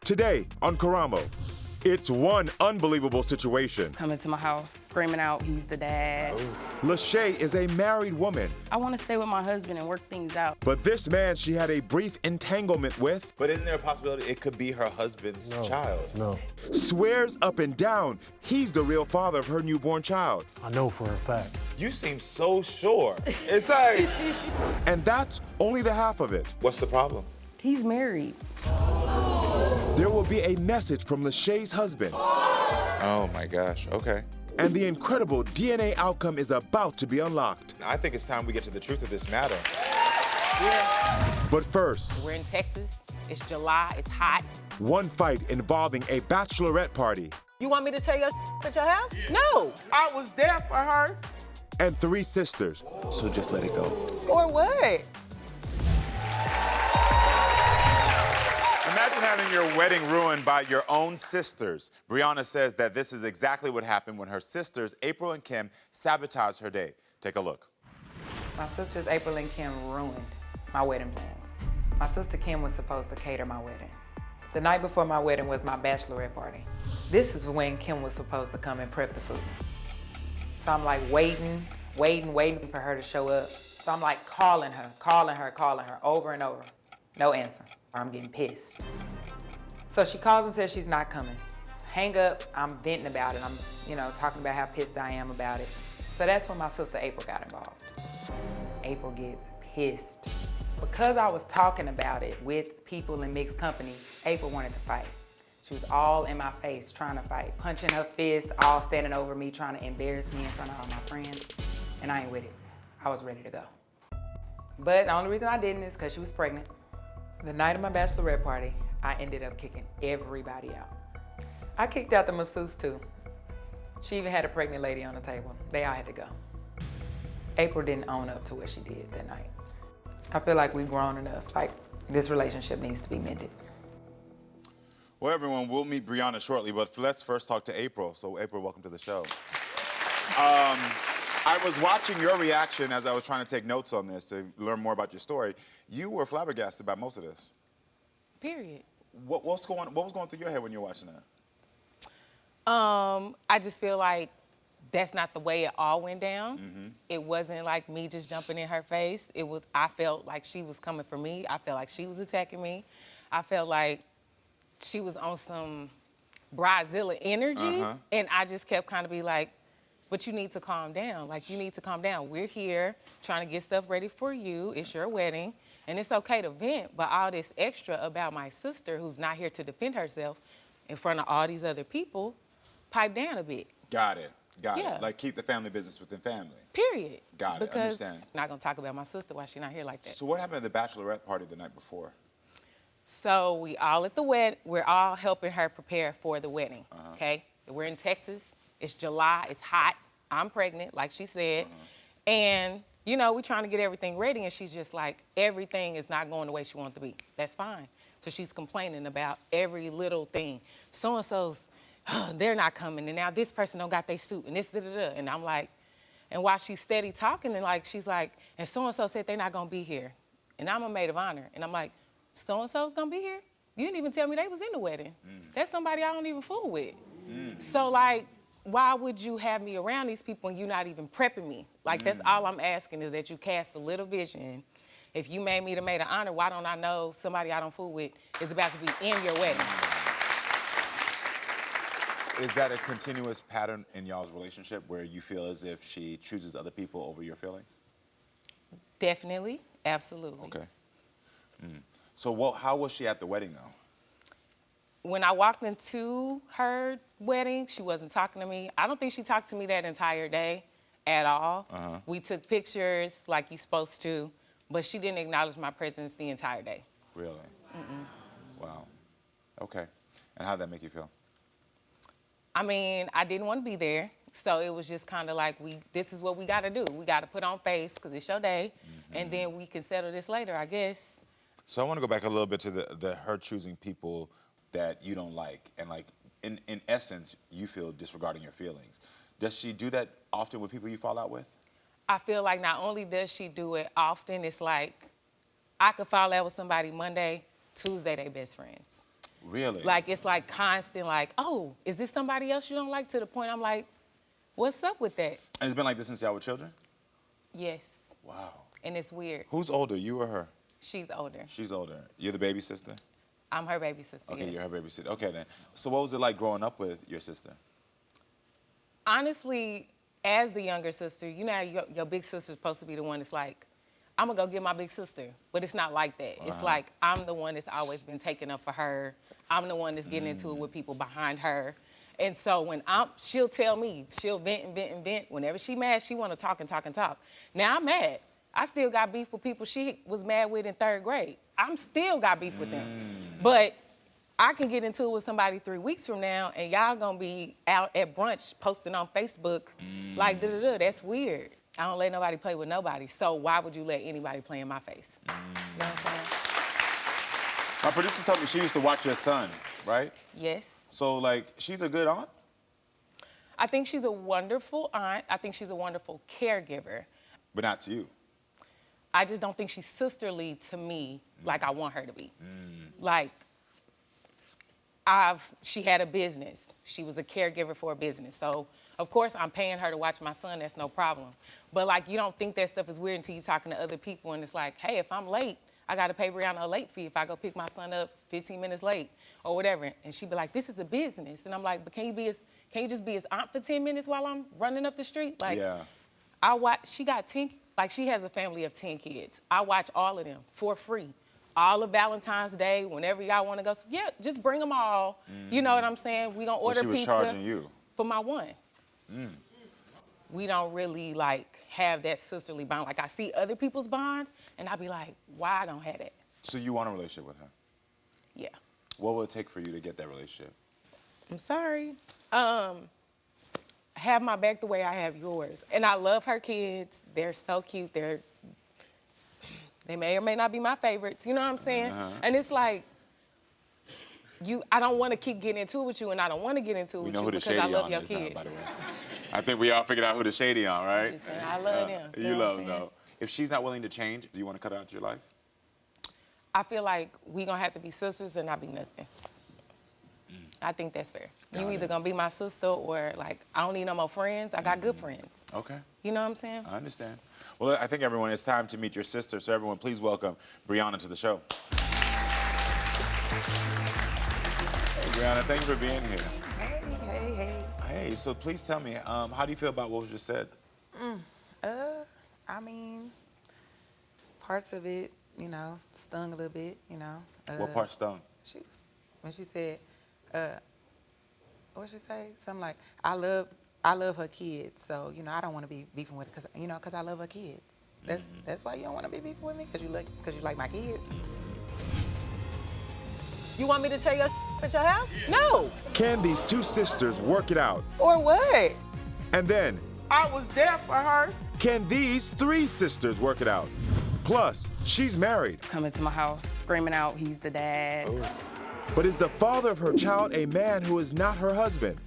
Today on Karamo, it's one unbelievable situation. Coming to my house, screaming out, he's the dad. Lasha is a married woman. I want to stay with my husband and work things out. But this man she had a brief entanglement with But isn't there a possibility it could be her husband's child? No, swears up and down he's the real father of her newborn child. I know for a fact. You seem so sure. It's like, And that's only the half of it. what's the problem? He's married. There will be a message from Lasha's husband, Oh my gosh, okay. and the incredible DNA outcome is about to be unlocked. I think it's time we get to the truth of this matter. But first, We're in Texas. It's July. It's hot. one fight involving a bachelorette party You want me to tell you at your house? No. I was there for her. and three sisters. So just let it go. Or what? Imagine having your wedding ruined by your own sisters. Brianna says that this is exactly what happened when her sisters, April and Kim, sabotaged her day. Take a look. My sisters April and Kim ruined my wedding plans. My sister Kim was supposed to cater my wedding. The night before my wedding was my bachelorette party. This is when Kim was supposed to come and prep the food. So I'm like waiting for her to show up. So I'm like calling her over and over. No answer. I'm getting pissed. So she calls and says she's not coming. Hang up, I'm venting about it. I'm, talking about how pissed I am about it. So that's when my sister April got involved. April gets pissed. Because I was talking about it with people in mixed company, April wanted to fight. She was all in my face trying to fight, punching her fist, all standing over me, trying to embarrass me in front of all my friends. And I ain't with it. I was ready to go. But the only reason I didn't is because she was pregnant. The night of my bachelorette party, I ended up kicking everybody out. I kicked out the masseuse too. She even had a pregnant lady on the table. They all had to go. April didn't own up to what she did that night. I feel like we've grown enough. Like, this relationship needs to be mended. Well, everyone, we'll meet Brianna shortly, but let's first talk to April. So, April, welcome to the show. I was watching your reaction as I was trying to take notes on this to learn more about your story. You were flabbergasted by most of this. Period. What was going through your head when you were watching that? I just feel like that's not the way it all went down. It wasn't like me just jumping in her face. I felt like she was coming for me. I felt like she was attacking me. I felt like she was on some Bridezilla energy. And I just kept kind of be like, but you need to calm down. Like, you need to calm down. We're here trying to get stuff ready for you. It's your wedding. And it's okay to vent, but all this extra about my sister who's not here to defend herself in front of all these other people, pipe down a bit. Got it. Got Yeah. it. Like, keep the family business within family. Period. Got it. Because Understand. I'm not gonna talk about my sister while she's not here like that. So what happened at the bachelorette party the night before? So we all at the wedding. We're all helping her prepare for the wedding. Okay. We're in Texas. It's July. It's hot. I'm pregnant, like she said, and we're trying to get everything ready, and she's just like, everything is not going the way she wants to be. That's fine. So she's complaining about every little thing. So and so's, they're not coming, and now this person don't got their suit, and this and I'm like, and while she's steady talking, and she's like, and so said they're not gonna be here, and I'm a maid of honor, and I'm like, so and so's gonna be here? You didn't even tell me they was in the wedding. That's somebody I don't even fool with. So why would you have me around these people and you not even prepping me? Like, that's all I'm asking is that you cast a little vision. If you made me the maid of honor, why don't I know somebody I don't fool with is about to be in your wedding? Is that a continuous pattern in y'all's relationship where you feel as if she chooses other people over your feelings? Definitely, absolutely. Okay. So how was she at the wedding, though? When I walked into her wedding, she wasn't talking to me. I don't think she talked to me that entire day at all. We took pictures like you're supposed to, but she didn't acknowledge my presence the entire day. Really? Wow. Okay. And how'd that make you feel? I mean, I didn't want to be there, so it was just kind of like, this is what we got to do. We got to put on face because it's your day, and then we can settle this later, I guess. So I want to go back a little bit to the her choosing people that you don't like, and in essence, you feel disregarding your feelings. Does she do that often with people you fall out with? I feel like not only does she do it often, it's like I could fall out with somebody Monday, Tuesday they best friends. Really? Like, it's like constant, like, oh, is this somebody else you don't like? To the point I'm like, what's up with that? And it's been like this since y'all were children? Yes. Wow. And it's weird. Who's older, you or her? She's older. She's older. You're the baby sister? I'm her baby sister, Okay, yes. you're her baby sister. Okay, then. So what was it like growing up with your sister? Honestly, as the younger sister, you know how your big sister's supposed to be the one that's like, I'm gonna go get my big sister. But it's not like that. It's like, I'm the one that's always been taking up for her. I'm the one that's getting into it with people behind her. And so when she'll tell me, she'll vent and vent and vent. Whenever she mad, she wanna talk and talk and talk. Now I'm mad. I still got beef with people she was mad with in 3rd grade. I'm still got beef with them. But I can get into it with somebody 3 weeks from now, and y'all gonna be out at brunch posting on Facebook like, da-da-da, that's weird. I don't let nobody play with nobody, so why would you let anybody play in my face? You know what I'm saying? My producer told me she used to watch your son, right? Yes. So, like, she's a good aunt? I think she's a wonderful aunt. I think she's a wonderful caregiver. But not to you. I just don't think she's sisterly to me like I want her to be. Like, she had a business. She was a caregiver for a business. So, of course, I'm paying her to watch my son. That's no problem. But, like, you don't think that stuff is weird until you're talking to other people, and it's like, hey, if I'm late, I got to pay Brianna a late fee if I go pick my son up 15 minutes late or whatever. And she'd be like, this is a business. And I'm like, but can you just be his aunt for 10 minutes while I'm running up the street? Like, Yeah. she got 10, like, she has a family of 10 kids. I watch all of them for free. All of Valentine's Day, whenever y'all want to go. So, yeah, just bring them all. You know what I'm saying? We gonna order she was pizza charging you. for my one. We don't really, like, have that sisterly bond. Like, I see other people's bond, and I be like, why I don't have that? So you want a relationship with her? Yeah. What will it take for you to get that relationship? I'm sorry. Have my back the way I have yours. And I love her kids. They're so cute. They may or may not be my favorites. You know what I'm saying? And it's like, I don't want to keep getting into it with you, and I don't want to get into it with you because I love your kids. By the way. I think we all figured out who the shady on, right? Just saying, I love them. You love them, though. If she's not willing to change, do you want to cut her out of your life? I feel like we gonna have to be sisters and not be nothing. I think that's fair. You either gonna be my sister or, like, I don't need no more friends. I got good friends. Okay. You know what I'm saying? I understand. Well, I think, everyone, it's time to meet your sister. So, everyone, please welcome Brianna to the show. Hey, Brianna, thank you for being here. Hey. Hey, so please tell me, how do you feel about what was just said? I mean, parts of it, you know, stung a little bit, you know. What part stung? When she said, what'd she say? Something like, I love her kids, so, you know, I don't want to be beefing with her because I love her kids. That's why you don't want to be beefing with me, because you like my kids. You want me to tell your at your house? No. Can these two sisters work it out? Or what? And then, I was there for her. can these three sisters work it out? Plus, she's married. Coming to my house, screaming out, he's the dad. But is the father of her child a man who is not her husband?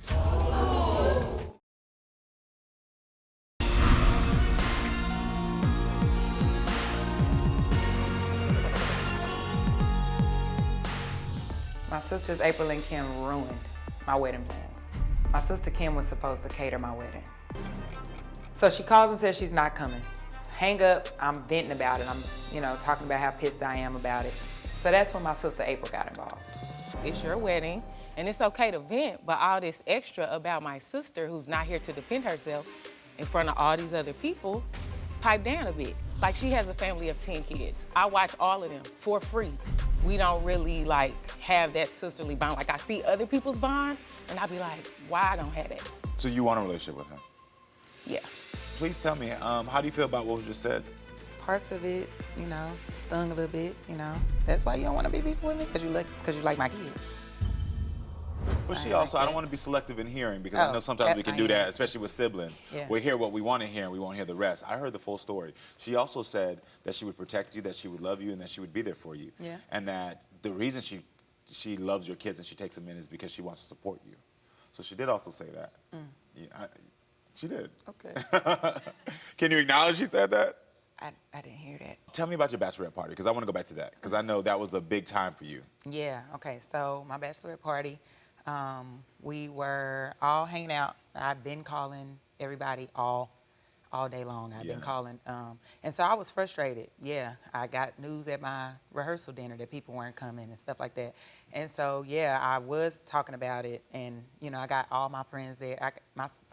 My sisters April and Kim ruined my wedding plans. My sister Kim was supposed to cater my wedding. So she calls and says she's not coming. Hang up, I'm venting about it. I'm, talking about how pissed I am about it. So that's when my sister April got involved. It's your wedding, and it's okay to vent, but all this extra about my sister who's not here to defend herself in front of all these other people, pipe down a bit. Like, she has a family of 10 kids. I watch all of them for free. We don't really, like, have that sisterly bond. Like, I see other people's bond, and I be like, why I don't have that? So you want a relationship with her? Yeah. Please tell me, how do you feel about what was just said? Parts of it, stung a little bit, That's why you don't want to be beefing with me, because you like my kids. But she also, I don't want to be selective in hearing, because I know sometimes we can do that, especially with siblings. Yeah. We hear what we want to hear and we won't hear the rest. I heard the full story. She also said that she would protect you, that she would love you, and that she would be there for you. Yeah. And that the reason she loves your kids and she takes them in is because she wants to support you. So she did also say that. Yeah, she did. Okay. Can you acknowledge she said that? I didn't hear that. Tell me about your bachelorette party, because I want to go back to that, because I know that was a big time for you. Yeah, okay, so my bachelorette party, we were all hanging out. I've been calling everybody all day long. I've been calling. And so I was frustrated. Yeah, I got news at my rehearsal dinner that people weren't coming and stuff like that. And so, yeah, I was talking about it. And, you know, I got all my friends there.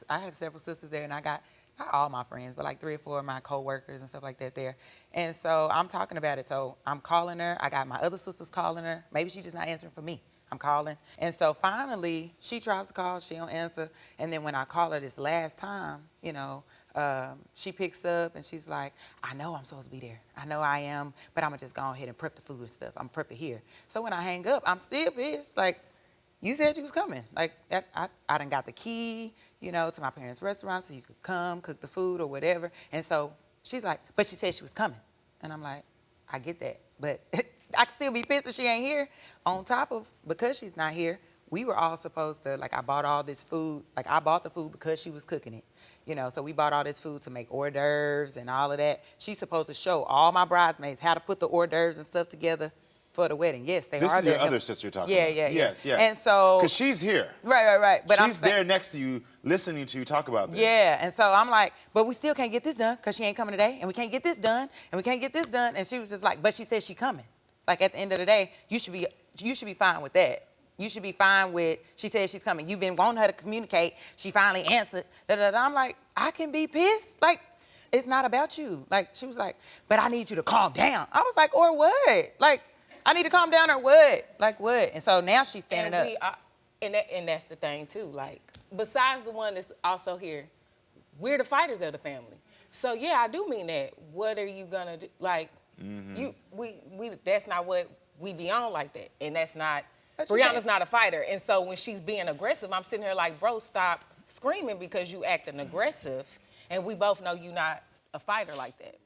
I have several sisters there, and I got not all my friends, but like 3 or 4 of my coworkers and stuff like that there. And so I'm talking about it. So I'm calling her. I got my other sisters calling her. Maybe she's just not answering for me. I'm calling. And so finally, she tries to call. She don't answer. And then when I call her this last time, you know, she picks up and she's like, I know I'm supposed to be there. I know I am, but I'm going to just go ahead and prep the food and stuff. I'm prep it here. So when I hang up, I'm still pissed. Like, you said you was coming. Like, I done got the key, you know, to my parents' restaurant so you could come, cook the food or whatever. And so she's like, but she said she was coming. And I'm like, I get that. But I can still be pissed that she ain't here. On top of, because she's not here, we were all supposed to, like, I bought all this food. Like, I bought the food because she was cooking it. You know, so we bought all this food to make hors d'oeuvres and all of that. She's supposed to show all my bridesmaids how to put the hors d'oeuvres and stuff together for the wedding. Yes, they This are is there. your other sister you're talking Yeah, about. yeah, Yes, yeah. yes. And so... Because she's here. Right. But She's there next to you, listening to you talk about this. Yeah, and so I'm like, but we still can't get this done because she ain't coming today, and we can't get this done, and we can't get this done. And she was just like, but she said she coming. Like, at the end of the day, you should be fine with that. You should be fine with, she said she's coming. You've been wanting her to communicate. She finally answered. I'm like, I can be pissed. Like, it's not about you. Like, she was like, but I need you to calm down. I was like, or what? Like, I need to calm down or what? Like, what? And so now she's standing up. And that's the thing, too. Like, besides the one that's also here, we're the fighters of the family. So, yeah, I do mean that. What are you going to do? Like, that's not what we be on like that. And that's not... Brianna's not a fighter. And so when she's being aggressive, I'm sitting here like, bro, stop screaming because you acting aggressive. And we both know you're not a fighter like that.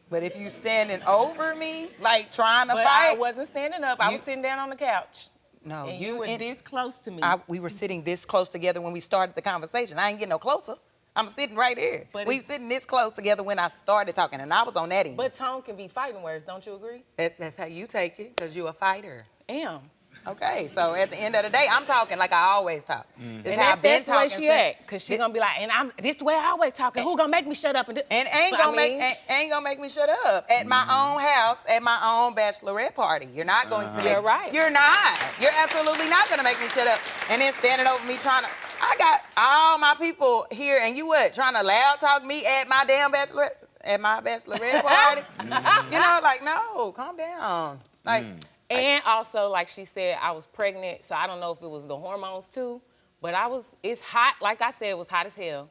But if you standing over me, like trying to but fight. I wasn't standing up. I was sitting down on the couch. No, and you were this close to me. We were sitting this close together when we started the conversation. I ain't getting no closer. I'm sitting right here. But we were sitting this close together when I started talking, and I was on that end. But tone can be fighting words, don't you agree? That's how you take it, because you're a fighter. Am. Okay, so at the end of the day, I'm talking like I always talk. And that's the way she act, because she gonna be like, and this the way I always talk, and who gonna make me shut up? And ain't gonna make me shut up at my own house, at my own bachelorette party. You're not going to. You're right. You're not. You're absolutely not gonna make me shut up. And then standing over me trying to, I got all my people here, and you what, trying to loud talk me at my damn bachelorette party? You know, like, no, calm down. Like. And also, like she said, I was pregnant, so I don't know if it was the hormones too, but it's hot. Like I said, it was hot as hell.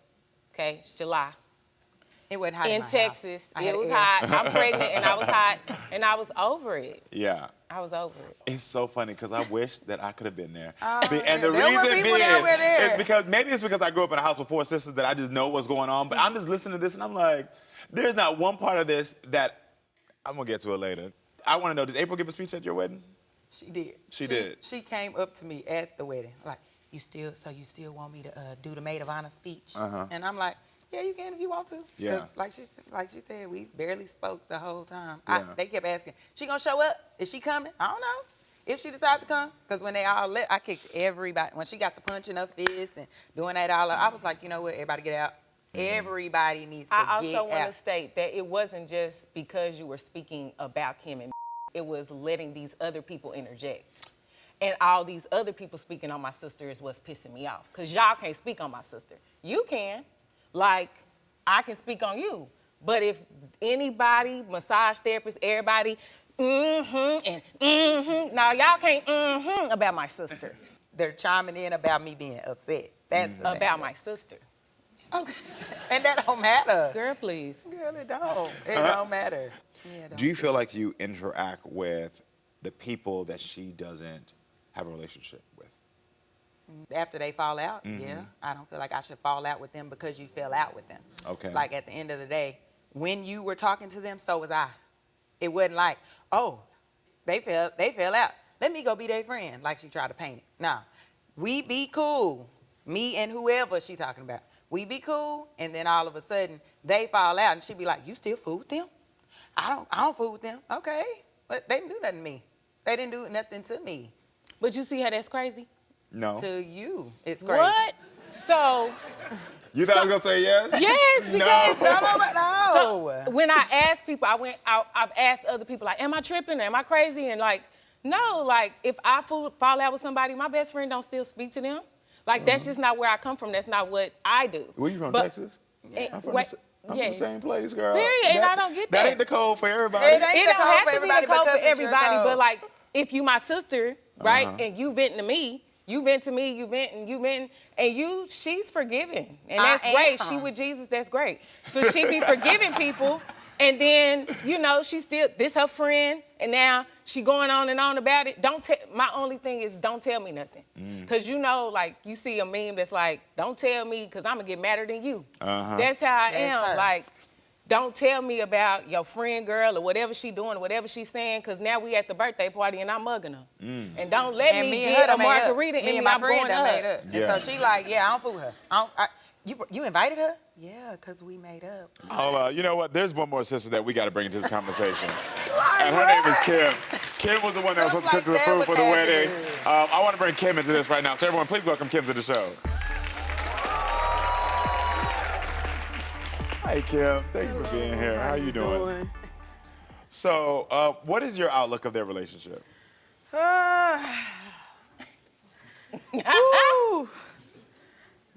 Okay, it's July. It wasn't hot in Texas. It was hot. I'm pregnant, and I was hot, and I was over it. Yeah. I was over it. It's so funny because I wish that I could have been there. And the reason being is because maybe it's because I grew up in a house with 4 sisters that I just know what's going on, but I'm just listening to this and I'm like, there's not one part of this that I'm going to get to it later. I want to know, did April give a speech at your wedding? She did. She did. She came up to me at the wedding, like, you still want me to do the maid of honor speech? And I'm like, yeah, you can if you want to. Yeah. Like she said, we barely spoke the whole time. Yeah. They kept asking, she gonna show up? Is she coming? I don't know. If she decides to come, because when they all left, I kicked everybody. When she got the punch in her fist and doing that all, I was like, you know what? Everybody get out. Everybody needs to get out. I also want to state that it wasn't just because you were speaking about Kim and it was letting these other people interject. And all these other people speaking on my sister is what's pissing me off. Because y'all can't speak on my sister. You can. Like, I can speak on you. But if anybody, massage therapist, everybody, now y'all can't about my sister. They're chiming in about me being upset. That's the thing. About my sister. Okay. And that don't matter. Girl, please. Girl, it don't. It don't matter. Yeah, Do you feel like you interact with the people that she doesn't have a relationship with? After they fall out, yeah. I don't feel like I should fall out with them because you fell out with them. Okay. Like, at the end of the day, when you were talking to them, so was I. It wasn't like, oh, they fell out. Let me go be their friend, like she tried to paint it. Nah, we be cool. Me and whoever she talking about. We be cool, and then all of a sudden, they fall out, and she be like, you still fool with them? I don't fool with them. Okay, but they didn't do nothing to me. They didn't do nothing to me. But you see how that's crazy? No. To you, it's crazy. What? So, You thought I was gonna say yes? yes, because No. so when I ask people, I've asked other people, like, am I tripping? Am I crazy? And like, no, like, if I fall out with somebody, my best friend don't still speak to them. Like, that's just not where I come from. That's not what I do. Where you from, But- Texas? I'm from, wait, I'm from yes. the same place, girl. Period, and I don't get That that. ain't the code for everybody. It ain't It the don't code have for to be the everybody code because for it's your everybody, code. but like, if you my sister, right, and you vent to me, you vent to me, you vent and you vent, and she's forgiving, and that's I great. am. She with Jesus, that's great. So she be forgiving people, and then she still this her friend, and now she going on and on about it. My only thing is don't tell me nothing, cause like you see a meme that's like, don't tell me, cause I'm gonna get madder than you. That's how I am. her. Like, don't tell me about your friend girl or whatever she doing or whatever she's saying, because now we at the birthday party and I'm mugging her. And don't let And me and her get a done made up. margarita Me in and me, my I'm friend going done up. made up. Yeah. And so she like, yeah, I don't fool with her. You invited her? Yeah, because we made up. Hold on. You know what? There's one more sister that we got to bring into this conversation. And her name is Kim. Kim was the one that was supposed to cook the food for the wedding. I want to bring Kim into this right now. So everyone, please welcome Kim to the show. Hi, Kim. Thank you for being here. How you doing? So, what is your outlook of their relationship? Ooh.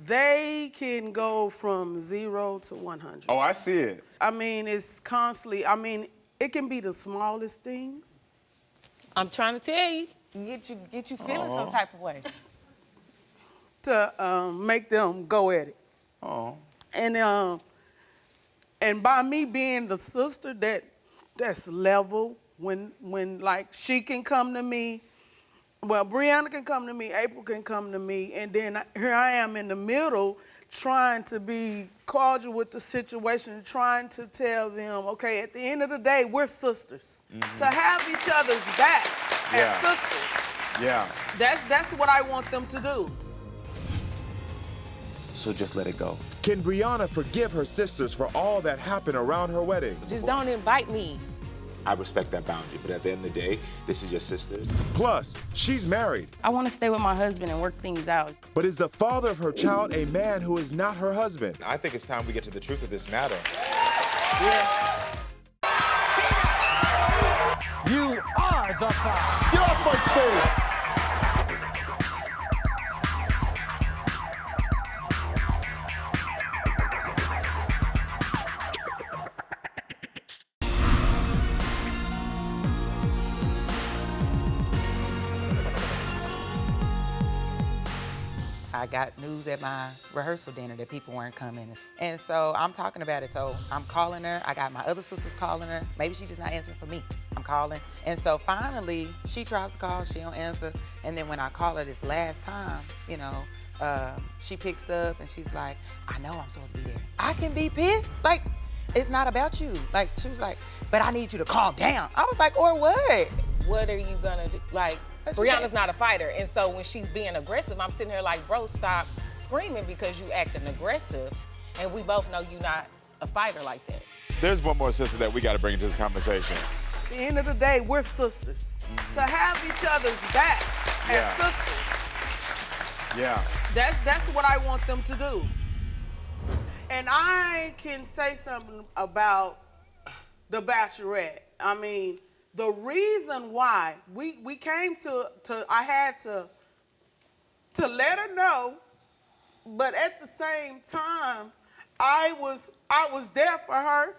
They can go from 0 to 100. Oh, I see it. I mean, it's constantly, it can be the smallest things. I'm trying to tell you, get you feeling some type of way. To make them go at it. Oh. And by me being the sister that's level, when like she can come to me, well, Brianna can come to me, April can come to me, and then here I am in the middle trying to be cordial with the situation, trying to tell them, okay, at the end of the day, we're sisters. To have each other's back as sisters. Yeah. That's what I want them to do. So just let it go. Can Brianna forgive her sisters for all that happened around her wedding? Just don't invite me. I respect that boundary, but at the end of the day, this is your sisters. Plus, she's married. I want to stay with my husband and work things out. But is the father of her child a man who is not her husband? I think it's time we get to the truth of this matter. You are the father. Get off my stage. I got news at my rehearsal dinner that people weren't coming. And so I'm talking about it. So I'm calling her. I got my other sisters calling her. Maybe she's just not answering for me. I'm calling. And so finally, she tries to call. She don't answer. And then when I call her this last time, she picks up and she's like, I know I'm supposed to be there. I can be pissed. Like, it's not about you. Like, she was like, but I need you to calm down. I was like, or what? What are you gonna do? Like, Brianna's not a fighter, and so when she's being aggressive, I'm sitting here like, bro, stop screaming because you acting aggressive, and we both know you're not a fighter like that. There's one more sister that we got to bring into this conversation. At the end of the day, we're sisters. To have each other's back as sisters. Yeah. That's what I want them to do. And I can say something about the Bachelorette. I mean, the reason why we came to I had to let her know, but at the same time, I was there for her.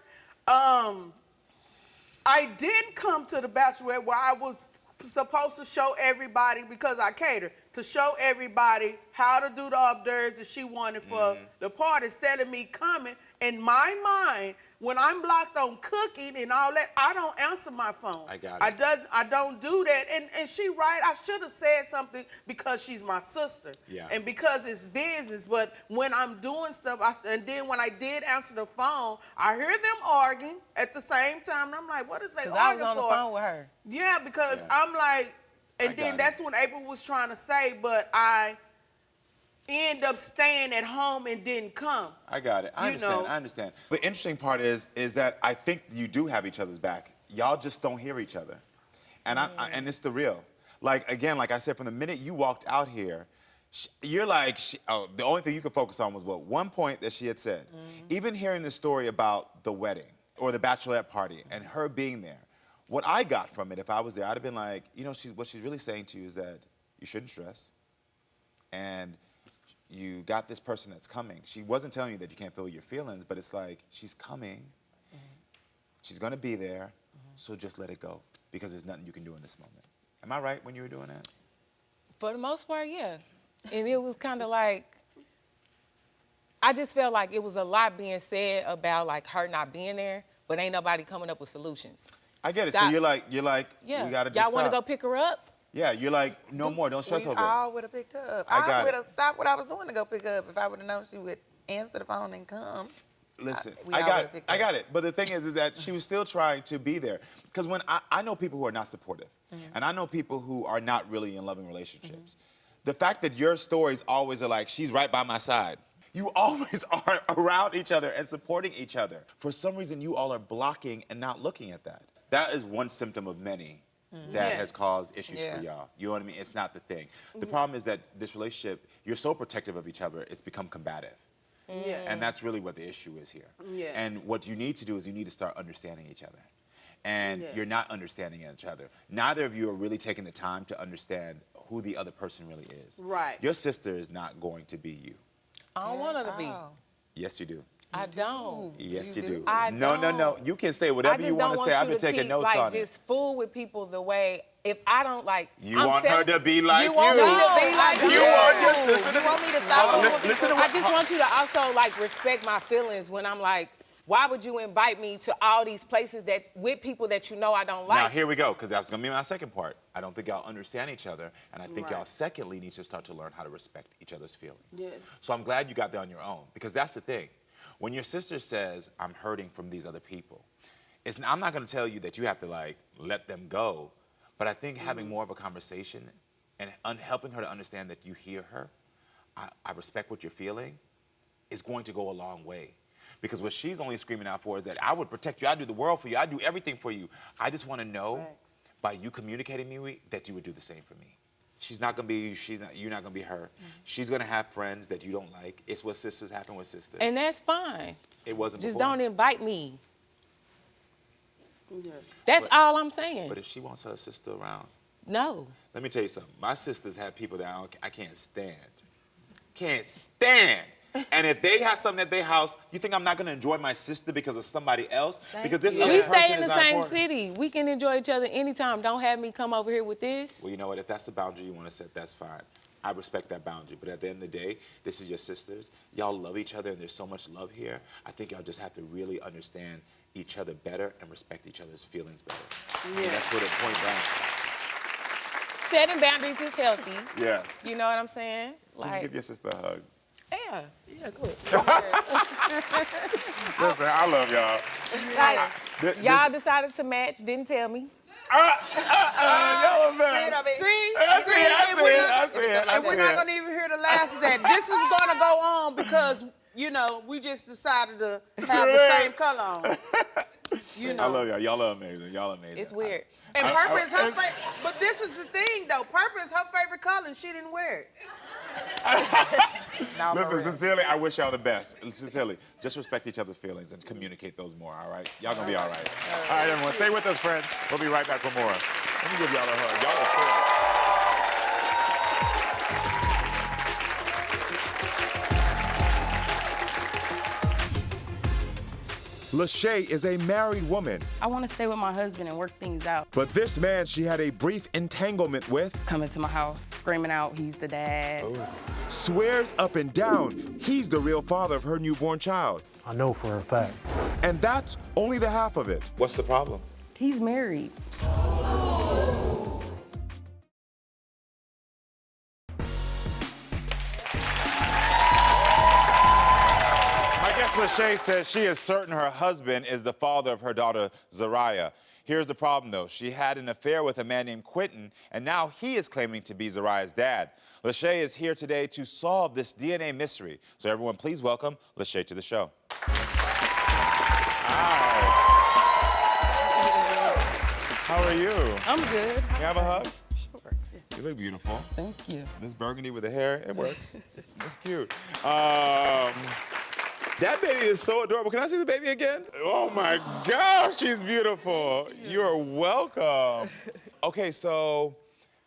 I didn't come to the Bachelorette where I was supposed to show everybody, because I cater, to show everybody how to do the hors d'oeuvres that she wanted for the party, instead of me coming. In my mind, when I'm blocked on cooking and all that, I don't answer my phone. I got it. I don't do that. And she right, I should have said something because she's my sister. Yeah. And because it's business. But when I'm doing stuff, and then when I did answer the phone, I hear them arguing at the same time. And I'm like, what is they Because I was arguing on for? the phone with her. Yeah, because I'm like, and then got that's what April was trying to say, but I end up staying at home and didn't come. I got it. I understand. The interesting part is that I think you do have each other's back. Y'all just don't hear each other. And and it's the real. Like, again, like I said, from the minute you walked out here, you're like, the only thing you could focus on was what? One point that she had said. Even hearing the story about the wedding or the bachelorette party and her being there, what I got from it, if I was there, I'd have been like, you know, what she's really saying to you is that you shouldn't stress. And you got this person that's coming. She wasn't telling you that you can't feel your feelings, but it's like, she's coming. She's gonna be there, so just let it go, because there's nothing you can do in this moment. Am I right when you were doing that? For the most part, yeah. And it was kind of like, I just felt like it was a lot being said about like her not being there, but ain't nobody coming up with solutions. I get it. Stop. So you're like, Yeah. we gotta just Y'all want to stop. go pick her up? Yeah, you're like, no more, don't stress We over it. all would have picked her up. I got I would it. have stopped what I was doing to go pick her up if I would have known she would answer the phone and come. Listen, We I all got would've it. picked I her got it. But the thing is that she was still trying to be there. Because when I know people who are not supportive, and I know people who are not really in loving relationships. The fact that your stories always are like, she's right by my side. You always are around each other and supporting each other. For some reason, you all are blocking and not looking at that. That is one symptom of many that has caused issues for y'all. You know what I mean? It's not the thing. The problem is that this relationship, you're so protective of each other, it's become combative. And that's really what the issue is here. Yes. And what you need to do is you need to start understanding each other. And you're not understanding each other. Neither of you are really taking the time to understand who the other person really is. Right. Your sister is not going to be you. I don't want her to be. Yes, you do. I don't. Yes, you do. I No. don't. You can say whatever you want to say. I've been taking notes like, on it. just fool with people the way, if I don't like... You want her to be like you. You want me to be like You you. want your sister to You want me to stop fooling with listen to people? I just want you to also like respect my feelings when I'm like, why would you invite me to all these places that with people that you know I don't like? Now, here we go, because that's going to be my second part. I don't think y'all understand each other, and I think y'all secondly need to start to learn how to respect each other's feelings. Yes. So I'm glad you got that on your own, because that's the thing. When your sister says, I'm hurting from these other people, I'm not going to tell you that you have to, like, let them go, but I think having more of a conversation and helping her to understand that you hear her, I respect what you're feeling, is going to go a long way. Because what she's only screaming out for is that I would protect you, I'd do the world for you, I'd do everything for you. I just want to know, by you communicating me, that you would do the same for me. She's not gonna be you, you're not gonna be her. She's gonna have friends that you don't like. It's what sisters happen with sisters. And that's fine. It wasn't Just before. don't invite me. Yes. That's all I'm saying. But if she wants her sister around, No. let me tell you something. My sisters have people that I can't stand. Can't stand. And if they have something at their house, you think I'm not going to enjoy my sister because of somebody else? Because this other We person stay in is the not same important. city. We can enjoy each other anytime. Don't have me come over here with this. Well, you know what? If that's the boundary you want to set, that's fine. I respect that boundary. But at the end of the day, this is your sisters. Y'all love each other, and there's so much love here. I think y'all just have to really understand each other better and respect each other's feelings better. Yeah. And that's where the point down. Setting boundaries is healthy. Yes. You know what I'm saying? Can you give your sister a hug? Yeah. Yeah, good. Listen, I love y'all. Like, y'all decided to match, didn't tell me. Y'all are bad. I see it. And we're not gonna even hear the last of that. This is gonna go on because, you know, we just decided to have the same color on. You know. I love y'all. Y'all are amazing. Y'all are amazing. It's weird. And purple is her favorite. But this is the thing, though. Purple is her favorite color, and she didn't wear it. Listen, sincerely, I wish y'all the best. Sincerely, just respect each other's feelings and communicate those more, all right? Y'all gonna be all right. All right, everyone, stay with us, friends. We'll be right back for more. Let me give y'all a hug. Y'all are cool. Lasha is a married woman, I want to stay with my husband and work things out. but this man she had a brief entanglement with Coming to my house, screaming out, he's the dad. swears up and down he's the real father of her newborn child. I know for a fact. And that's only the half of it. What's the problem? He's married. My guest Lasha says she is certain her husband is the father of her daughter, Zariah. Here's the problem, though. She had an affair with a man named Quintin, and now he is claiming to be Zariah's dad. Lasha is here today to solve this DNA mystery. So everyone, please welcome Lasha to the show. Hi. How are you? I'm good. You have a hug? Sure. You look beautiful. Thank you. This burgundy with the hair, it works. It's cute. That baby is so adorable. Can I see the baby again? Oh my gosh, she's beautiful. You're welcome. Okay, so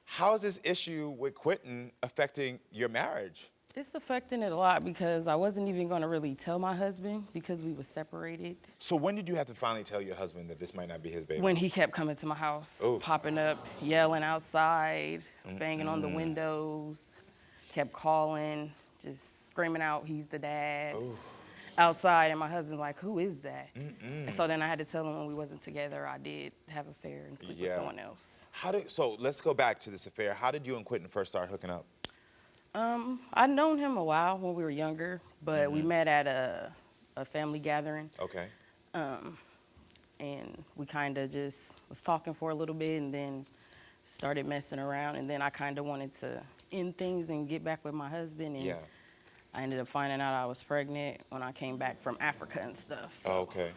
how is this issue with Quintin affecting your marriage? It's affecting it a lot because I wasn't even going to really tell my husband because we were separated. So when did you have to finally tell your husband that this might not be his baby? When he kept coming to my house, Ooh. popping up, yelling outside, banging on the windows, kept calling, just screaming out, he's the dad. Ooh. Outside, and my husband's like, who is that? And so then I had to tell him when we wasn't together, I did have an affair and sleep with someone else. So let's go back to this affair. How did you and Quintin first start hooking up? I'd known him a while when we were younger, but we met at a family gathering. Okay. And we kind of just was talking for a little bit and then started messing around. And then I kind of wanted to end things and get back with my husband. And I ended up finding out I was pregnant when I came back from Africa and stuff. So, Okay.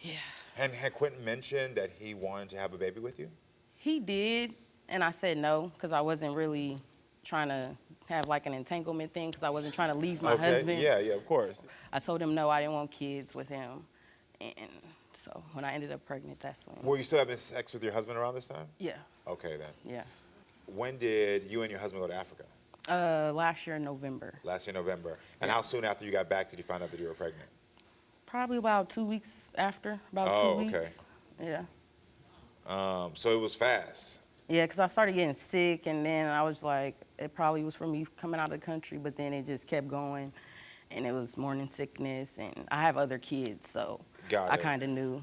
Yeah. And had Quintin mentioned that he wanted to have a baby with you? He did, and I said no because I wasn't really trying to have like an entanglement thing because I wasn't trying to leave my husband. Yeah, of course. I told him no, I didn't want kids with him. And so when I ended up pregnant, that's when. Were you still having sex with your husband around this time? Yeah. Okay, then. Yeah. When did you and your husband go to Africa? Last year in November. Last year, November. And how soon after you got back did you find out that you were pregnant? Probably about 2 weeks after, about 2 weeks. Yeah. So it was fast. Yeah, because I started getting sick, and then I was like, it probably was from me coming out of the country, but then it just kept going, and it was morning sickness, and I have other kids, so I kind of knew.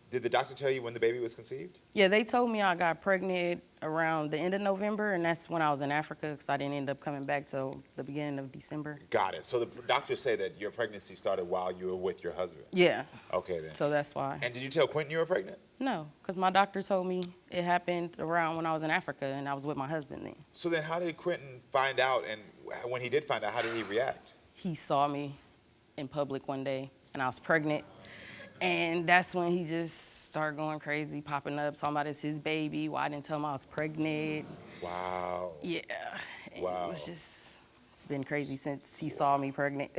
Did the doctor tell you when the baby was conceived? Yeah, they told me I got pregnant around the end of November, and that's when I was in Africa, because I didn't end up coming back till the beginning of December. Got it. So the doctors say that your pregnancy started while you were with your husband? Yeah. Okay, then. So that's why. And did you tell Quintin you were pregnant? No, because my doctor told me it happened around when I was in Africa, and I was with my husband then. So then how did Quintin find out, and when he did find out, how did he react? He saw me in public one day, and I was pregnant. And that's when he just started going crazy, popping up, talking about it's his baby. Well, I didn't tell him I was pregnant. Wow. Yeah. And wow. It was just, it's been crazy since he saw me pregnant.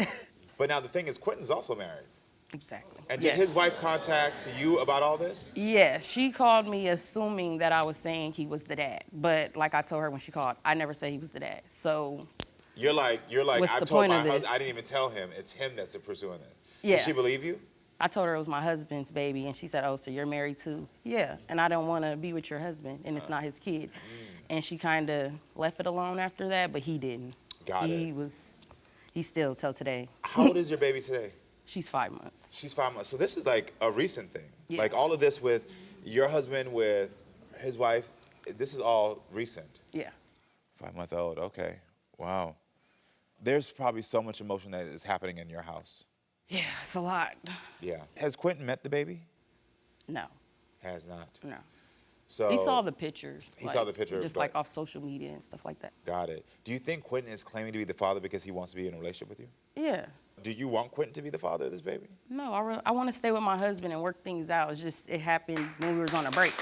But now the thing is, Quintin's also married. Exactly. And did his wife contact you about all this? Yeah, she called me assuming that I was saying he was the dad. But like I told her when she called, I never said he was the dad. So You're like, what's I've the told point my of this? husband, I didn't even tell him. It's him that's pursuing it. Yeah. Did she believe you? I told her it was my husband's baby, and she said, oh, so you're married too? Yeah, and I don't want to be with your husband, and it's not his kid. And she kind of left it alone after that, but he didn't. Got it. He's still till today. How old is your baby today? She's 5 months. She's 5 months. So this is like a recent thing. Yeah. Like all of this with your husband, with his wife, this is all recent. Yeah. 5-month-old, okay. Wow. There's probably so much emotion that is happening in your house. Yeah, it's a lot. Yeah. Has Quintin met the baby? No. Has not. No. So he saw the pictures. He saw the picture. Just like off social media and stuff like that. Got it. Do you think Quintin is claiming to be the father because he wants to be in a relationship with you? Yeah. Do you want Quintin to be the father of this baby? No, I want to stay with my husband and work things out. It's just, it happened when we was on a break.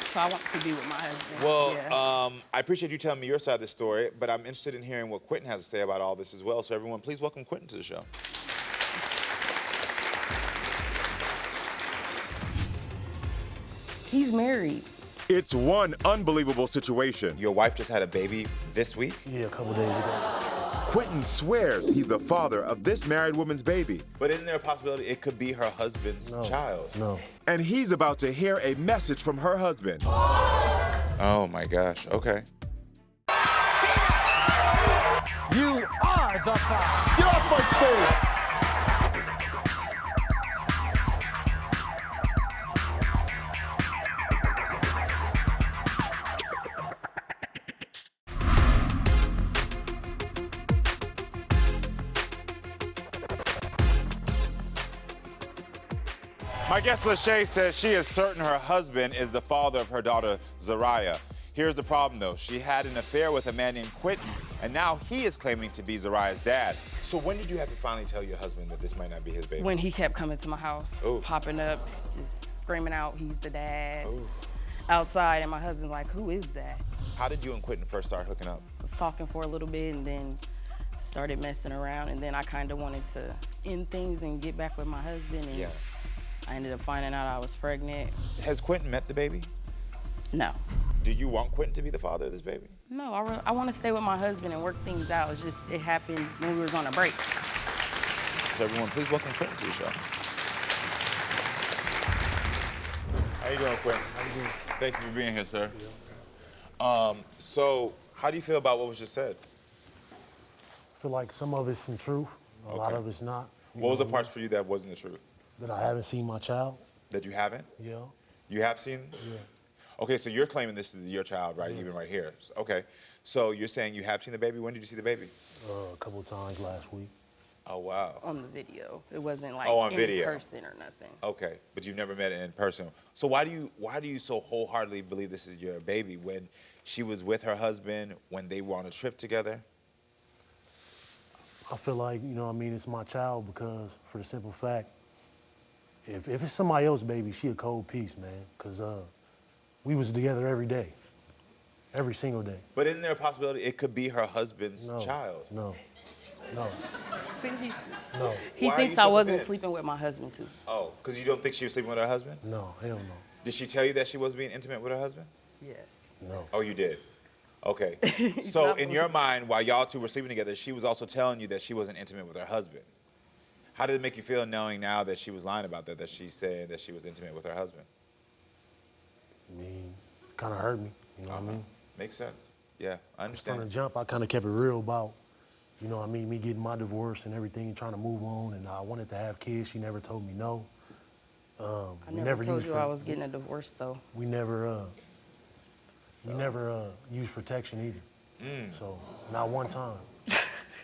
So I want to be with my husband. Well, I appreciate you telling me your side of the story, but I'm interested in hearing what Quintin has to say about all this as well. So everyone, please welcome Quintin to the show. He's married. It's one unbelievable situation. Your wife just had a baby this week? Yeah, a couple days ago. Quintin swears he's the father of this married woman's baby. But isn't there a possibility it could be her husband's child? No. And he's about to hear a message from her husband. Oh my gosh, okay. You are the father. Get off my stage. My guest Lasha says she is certain her husband is the father of her daughter, Zariah. Here's the problem, though. She had an affair with a man named Quintin, and now he is claiming to be Zariah's dad. So when did you have to finally tell your husband that this might not be his baby? When he kept coming to my house, Ooh. popping up, just screaming out, he's the dad. Ooh. Outside, and my husband's like, who is that? How did you and Quintin first start hooking up? Was talking for a little bit and then started messing around, and then I kind of wanted to end things and get back with my husband, and I ended up finding out I was pregnant. Has Quintin met the baby? No. Do you want Quintin to be the father of this baby? No, I want to stay with my husband and work things out. It's just, it happened when we was on a break. So everyone, please welcome Quintin to the show. How you doing, Quintin? How you doing? Thank you for being here, sir. So, how do you feel about what was just said? I feel like some of it's some truth, a lot of it's not. What was the parts for you that wasn't the truth? That I haven't seen my child. That you haven't? Yeah. You have seen? Yeah. Okay, so you're claiming this is your child, right? Even right here. Okay. So you're saying you have seen the baby. When did you see the baby? A couple of times last week. Oh, wow. On the video. It wasn't like on in video. person or nothing. Okay, but you've never met it in person. So why do you so wholeheartedly believe this is your baby when she was with her husband, when they were on a trip together? I feel like, you know what I mean, it's my child because for the simple fact, if it's somebody else's baby, she a cold piece, man. Because we was together every day, every single day. But isn't there a possibility it could be her husband's No, child? No. See, No. he Why are thinks you so I wasn't convinced? sleeping with my husband too. Oh, because you don't think she was sleeping with her husband? No, hell no. Did she tell you that she was being intimate with her husband? Yes. No. Oh, you did? Okay. So in your mind, while y'all two were sleeping together, she was also telling you that she wasn't intimate with her husband. How did it make you feel knowing now that she was lying about that, that she said that she was intimate with her husband? I mean, kind of hurt me, you know what I mean? Makes sense. Yeah, I From understand. the jump, I kind of kept it real about, you know what I mean, me getting my divorce and everything and trying to move on, and I wanted to have kids. She never told me no. I never told you I was getting a divorce though. We never used protection either. So not one time.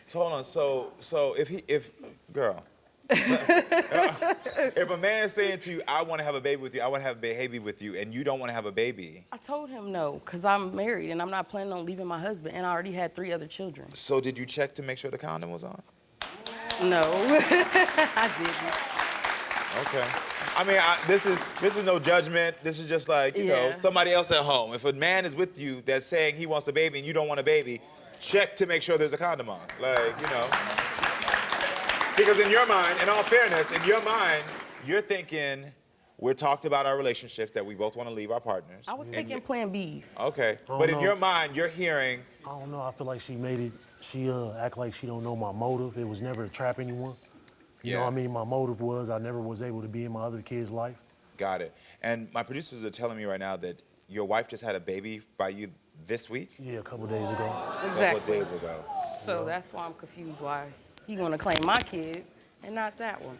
So hold on. So if girl, if a man is saying to you, I want to have a baby with you, I want to have a baby with you, and you don't want to have a baby. I told him no, because I'm married and I'm not planning on leaving my husband, and I already had 3 other children. So did you check to make sure the condom was on? No, I didn't. Okay. I mean, this is no judgment. This is just like, you know, somebody else at home. If a man is with you that's saying he wants a baby and you don't want a baby, check to make sure there's a condom on. Like, you know. Because in your mind, in all fairness, in your mind, you're thinking, we're talked about our relationships, that we both want to leave our partners. I was thinking plan B. Okay. But in your mind, you're hearing. I don't know. I feel like she made it. She act like she don't know my motive. It was never to trap anyone. You know what I mean? My motive was I never was able to be in my other kid's life. Got it. And my producers are telling me right now that your wife just had a baby by you this week? Yeah, a couple days ago. Exactly. A couple of days ago. So that's why I'm confused why he gonna claim my kid and not that one.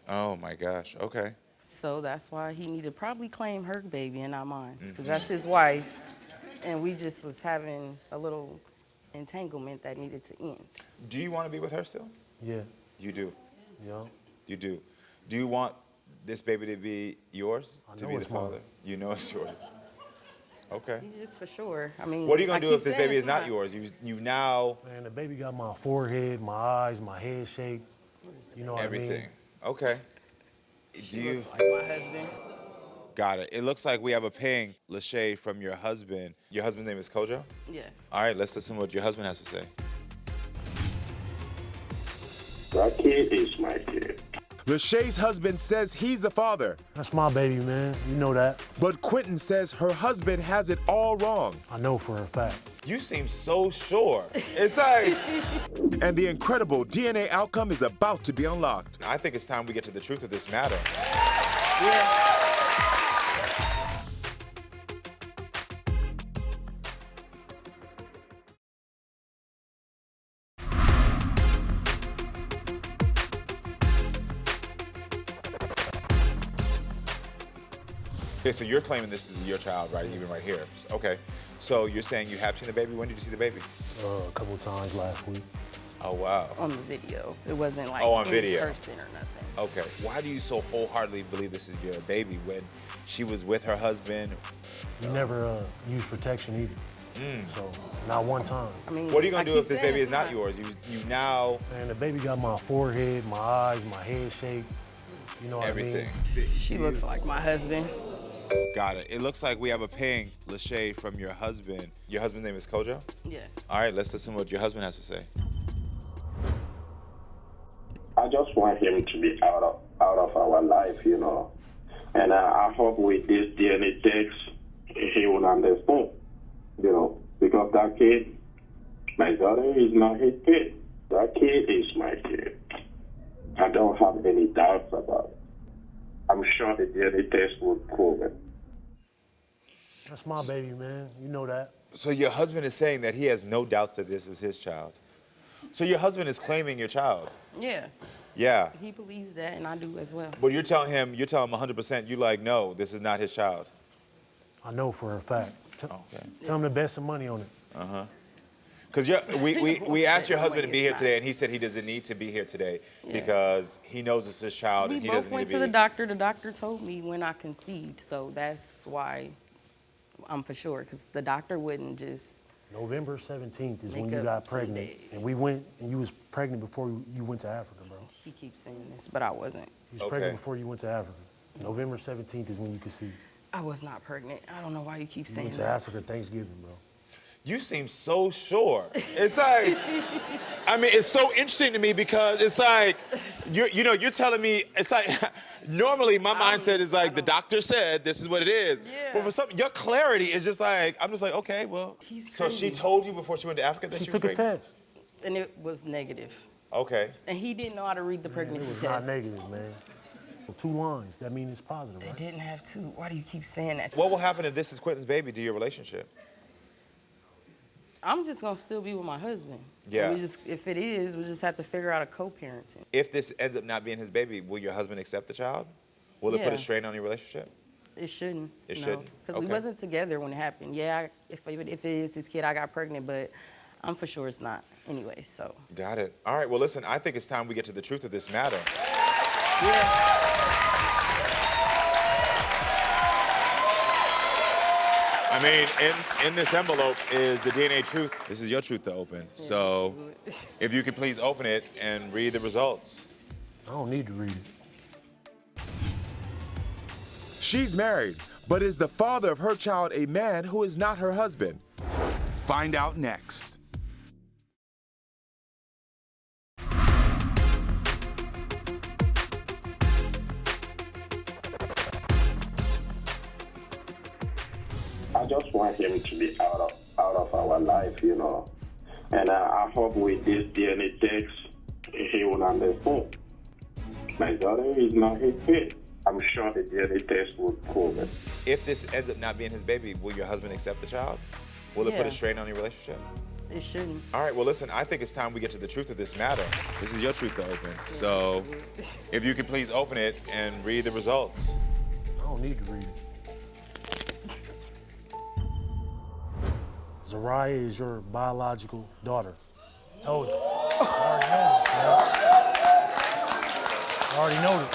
Oh my gosh, okay. So that's why he need to probably claim her baby and not mine, because that's his wife, and we just was having a little entanglement that needed to end. Do you want to be with her still? Yeah. You do? Yeah. You do. Do you want this baby to be yours? I To know be the it's mine. father? You know it's yours. Okay. He just for sure. I mean, What are you I gonna do keep if this saying baby it's is not yours? You now Man, the baby got my forehead, my eyes, my head shape. You know what I mean? everything. Okay. Do He you looks like my husband. got it? It looks like we have a ping, Lasha, from your husband. Your husband's name is Kojo? Yes. All right, let's listen to what your husband has to say. That kid is my kid. Lashay's husband says he's the father, That's my baby, man. You know that. but Quintin says her husband has it all wrong. I know for a fact. You seem so sure. It's like, And the incredible DNA outcome is about to be unlocked. I think it's time we get to the truth of this matter. Okay, so you're claiming this is your child, right? Even right here. Okay. So you're saying you have seen the baby. When did you see the baby? A couple of times last week. Oh, wow. On the video. It wasn't like on in video. person or nothing. Okay. Why do you so wholeheartedly believe this is your baby when she was with her husband? You never used protection either. So, not one time. I mean, What are you gonna I do keep if this saying baby is it's not yours? You now Man, the baby got my forehead, my eyes, my head shape. You know what everything. I mean? She looks like my husband. Got it. It looks like we have a ping, Lasha, from your husband. Your husband's name is Kojo? Yes. All right, let's listen to what your husband has to say. I just want him to be out of our life, you know. And I hope with this DNA test, he will understand, you know, because that kid, my daughter is not his kid. That kid is my kid. I don't have any doubts about it. I'm sure the DNA test will prove it. That's my baby, man. You know that. So your husband is saying that he has no doubts that this is his child. So your husband is claiming your child. Yeah. Yeah. He believes that, and I do as well. But you're telling him 100%, you like, no, this is not his child. I know for a fact. Okay. Tell him to bet some money on it. Because we asked your husband to be here today, and he said he doesn't need to be here today because he knows it's his child We and he both doesn't went need to to the be. doctor. The doctor told me when I conceived, so that's why I'm for sure, because the doctor wouldn't just. November 17th is when Make you up got some pregnant. days. And we went, and you was pregnant before you went to Africa, bro. He keeps saying this, but I wasn't. You was pregnant before you went to Africa. November 17th is when you conceived. I was not pregnant. I don't know why you keep You saying went to that. Africa Thanksgiving, bro. You seem so sure. It's like, I mean, it's so interesting to me because it's like, you're telling me, it's like, normally my mindset is like, the doctor said this is what it is. Yeah. But for some, your clarity is just like, I'm just like, okay, well. He's So she crazy. told you before she went to Africa that She she took a was pregnant? test. And it was negative. Okay. And he didn't know how to read the It pregnancy was test. not negative, man. 2 lines, that means it's positive, It right? didn't have to. Why do you keep saying that? What will happen if this is Quintin's baby to your relationship? I'm just gonna still be with my husband. Yeah. And if it is, we just have to figure out a co-parenting. If this ends up not being his baby, will your husband accept the child? Will it put a Yeah. strain on your relationship? It shouldn't. It shouldn't? Because we Okay. wasn't together when it happened. Yeah, if it is his kid, I got pregnant, but I'm for sure it's not anyway, so. Got it. All right, well, listen, I think it's time we get to the truth of this matter. Yeah. I mean, in this envelope is the DNA truth. This is your truth to open. So if you could please open it and read the results. I don't need to read it. She's married, but is the father of her child a man who is not her husband? Find out next. I just want him to be out of our life, you know. And I hope with this DNA test, he will understand. My daughter is not his kid. I'm sure the DNA test will prove it. If this ends up not being his baby, will your husband accept the child? Will it put a Yeah. strain on your relationship? It shouldn't. All right, well, listen, I think it's time we get to the truth of this matter. This is your truth to open. So if you could please open it and read the results. I don't need to read it. Zariah is your biological daughter. Told you. I already know it.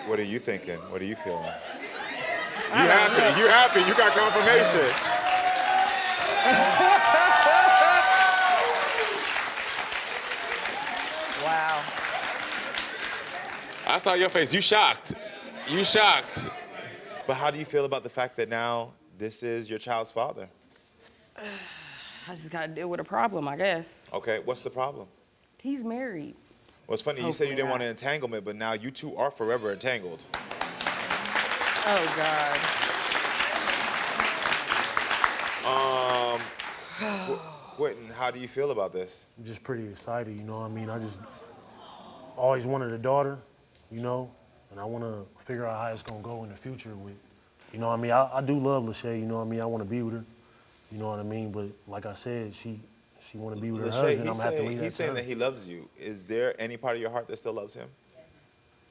What are you thinking? What are you feeling? You happy? You happy? You got confirmation. Wow. I saw your face. You shocked. You shocked. But how do you feel about the fact that now this is your child's father? I just gotta deal with a problem, I guess. Okay, what's the problem? He's married. Well, it's funny, you said you Hopefully didn't want not. an entanglement, but now you two are forever entangled. Oh, God. Quintin, how do you feel about this? I'm just pretty excited, you know what I mean? I just always wanted a daughter, you know, and I want to figure out how it's going to go in the future with, you know what I mean? I do love Lasha, you know what I mean? I want to be with her, you know what I mean? But like I said, she want to be with her husband. I'm going to have to leave that He's to saying her. that he loves you. Is there any part of your heart that still loves him?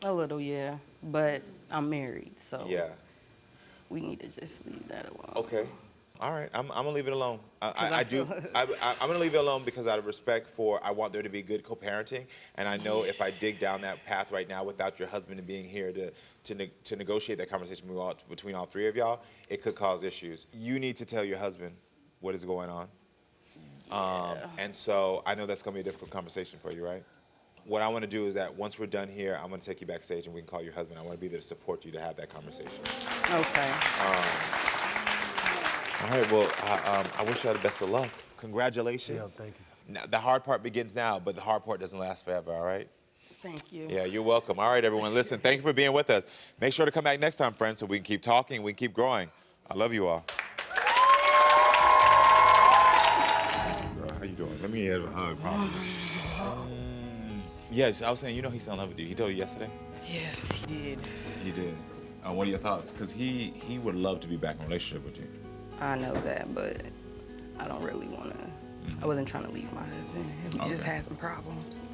A little, yeah. But I'm married, so Yeah. we need to just leave that alone. Okay. All right, I'm gonna leave it alone. I'm gonna leave it alone because out of respect for, I want there to be good co-parenting, and I know if I dig down that path right now without your husband being here to negotiate that conversation between all three of y'all, it could cause issues. You need to tell your husband what is going on. And so I know that's gonna be a difficult conversation for you, right? What I want to do is that once we're done here, I'm going to take you backstage and we can call your husband. I want to be there to support you to have that conversation. Okay. All right, well, I wish you all the best of luck. Congratulations. Yeah, thank you. Now, the hard part begins now, but the hard part doesn't last forever, all right? Thank you. Yeah, you're welcome. All right, everyone, listen, thank you for being with us. Make sure to come back next time, friends, so we can keep talking, we can keep growing. I love you all. How you doing? Let me have a hug, probably. Yes, I was saying, you know he's still in love with you. He told you yesterday? Yes, he did. He did. What are your thoughts? Because he would love to be back in a relationship with you. I know that, but I don't really want to. I wasn't trying to leave my husband. We just had some problems.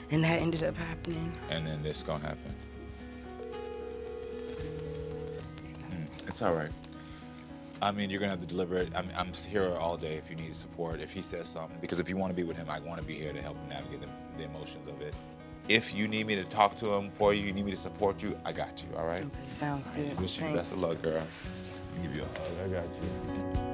And that ended up happening. And then this gonna happen. It's all right. I mean, you're gonna have to deliver it. I'm here all day if you need support, if he says something. Because if you want to be with him, I want to be here to help him navigate the emotions of it. If you need me to talk to him for you, you need me to support you, I got you, all right? Okay, sounds good. I wish you the best of luck, girl. I'll give you a hug, I got you.